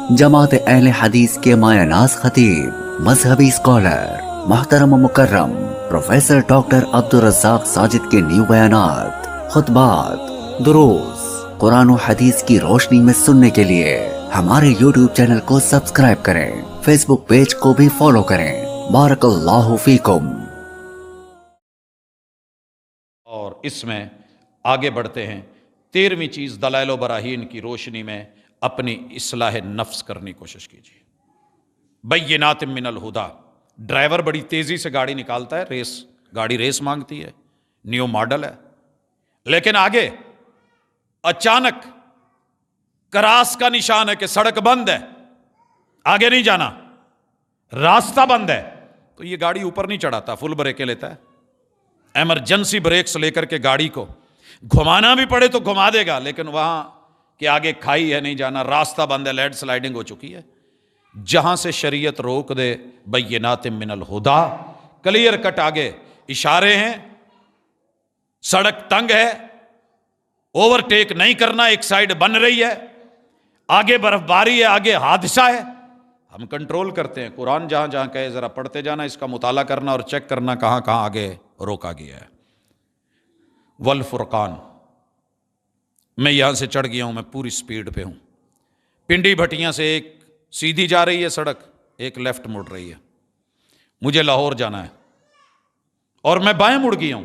جماعت اہل حدیث کے مایہ ناز خطیب، مذہبی اسکالر، محترم و مکرم پروفیسر ڈاکٹر عبدالرزاق ساجد کے نیو بیانات، خطبات، دروس قرآن و حدیث کی روشنی میں سننے کے لیے ہمارے یوٹیوب چینل کو سبسکرائب کریں، فیس بک پیج کو بھی فالو کریں۔ بارک اللہ فیکم۔ اور اس میں آگے بڑھتے ہیں۔ 13ویں چیز، دلائل و براہین کی روشنی میں اپنی اصلاح نفس کرنے کی کوشش کیجیے۔ بینات من الہدا۔ ڈرائیور بڑی تیزی سے گاڑی نکالتا ہے، گاڑی ریس مانگتی ہے، نیو ماڈل ہے، لیکن آگے اچانک کراس کا نشان ہے کہ سڑک بند ہے، آگے نہیں جانا، راستہ بند ہے، تو یہ گاڑی اوپر نہیں چڑھاتا، فل بریکیں لیتا ہے، ایمرجنسی بریکس لے کر کے گاڑی کو گھمانا بھی پڑے تو گھما دے گا، لیکن وہاں کہ آگے کھائی ہے، نہیں جانا، راستہ بند ہے، لینڈ سلائیڈنگ ہو چکی ہے۔ جہاں سے شریعت روک دے، بینات من الہدا، کلیئر کٹ آگے اشارے ہیں، سڑک تنگ ہے، اوورٹیک نہیں کرنا، ایک سائیڈ بن رہی ہے، آگے برف باری ہے، آگے حادثہ ہے، ہم کنٹرول کرتے ہیں۔ قرآن جہاں جہاں کہے ذرا پڑھتے جانا، اس کا مطالعہ کرنا اور چیک کرنا کہاں کہاں آگے روکا گیا ہے۔ والفرقان، میں یہاں سے چڑھ گیا ہوں، میں پوری سپیڈ پہ ہوں، پنڈی بھٹیاں سے ایک سیدھی جا رہی ہے سڑک، ایک لیفٹ مڑ رہی ہے، مجھے لاہور جانا ہے اور میں بائیں مڑ گیا ہوں،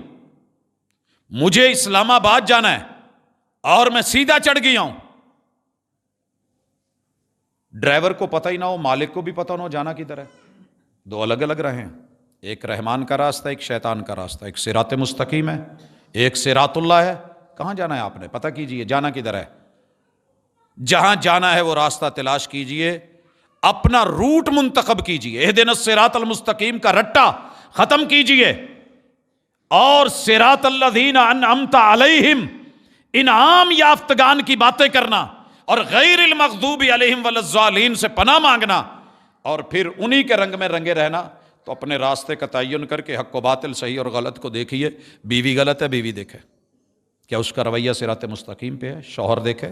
مجھے اسلام آباد جانا ہے اور میں سیدھا چڑھ گیا ہوں۔ ڈرائیور کو پتہ ہی نہ ہو، مالک کو بھی پتہ نہ ہو جانا کدھر ہے، دو الگ الگ راہیں ہیں، ایک رحمان کا راستہ، ایک شیطان کا راستہ، ایک صراط مستقیم ہے، ایک صراط اللہ ہے۔ کہاں جانا ہے آپ نے؟ پتہ کیجئے جانا کدھر ہے، جہاں جانا ہے وہ راستہ تلاش کیجئے، اپنا روٹ منتخب کیجئے، اہدنا الصراط المستقیم کا رٹا ختم کیجئے، اور صراط الذین انعمت علیہم، انعام یافتگان کی باتیں کرنا، اور غیر المغضوب علیہم ولا الضالین سے پناہ مانگنا، اور پھر انہی کے رنگ میں رنگے رہنا۔ تو اپنے راستے کا تعین کر کے حق و باطل، صحیح اور غلط کو دیکھیے۔ بیوی غلط ہے، بیوی دیکھے کیا اس کا رویہ صراط مستقیم پہ ہے، شوہر دیکھے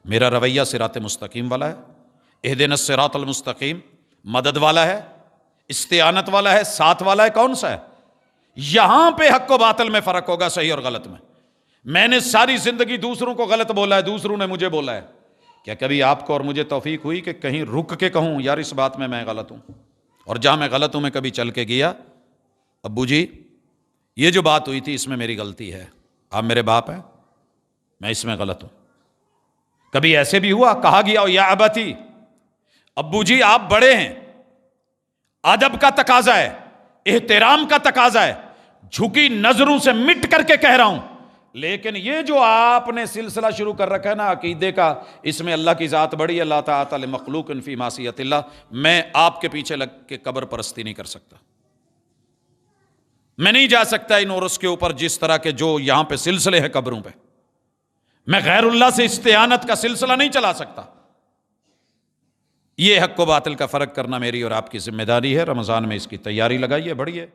میرا رویہ صراط مستقیم والا ہے، اہدنا الصراط المستقیم مدد والا ہے، استعانت والا ہے، ساتھ والا ہے، کون سا ہے؟ یہاں پہ حق و باطل میں فرق ہوگا، صحیح اور غلط میں۔ میں نے ساری زندگی دوسروں کو غلط بولا ہے، دوسروں نے مجھے بولا ہے، کیا کبھی آپ کو اور مجھے توفیق ہوئی کہ کہیں رک کے کہوں یار اس بات میں غلط ہوں؟ اور جہاں میں غلط ہوں میں کبھی چل کے گیا، ابو جی یہ جو بات ہوئی تھی اس میں میری غلطی ہے، آپ میرے باپ ہیں، میں اس میں غلط ہوں؟ کبھی ایسے بھی ہوا کہا گیا ہو یا ابتی، ابو جی آپ بڑے ہیں، ادب کا تقاضا ہے، احترام کا تقاضا ہے، جھکی نظروں سے مٹ کر کے کہہ رہا ہوں، لیکن یہ جو آپ نے سلسلہ شروع کر رکھا ہے نا عقیدے کا، اس میں اللہ کی ذات بڑی ہے، لا طاعۃ لمخلوق فی معصیۃ اللہ، میں آپ کے پیچھے لگ کے قبر پرستی نہیں کر سکتا، میں نہیں جا سکتا ان عرس کے اوپر جس طرح کے جو یہاں پہ سلسلے ہیں قبروں پہ، میں غیر اللہ سے استعانت کا سلسلہ نہیں چلا سکتا۔ یہ حق و باطل کا فرق کرنا میری اور آپ کی ذمہ داری ہے۔ رمضان میں اس کی تیاری لگائیے، بڑھیے۔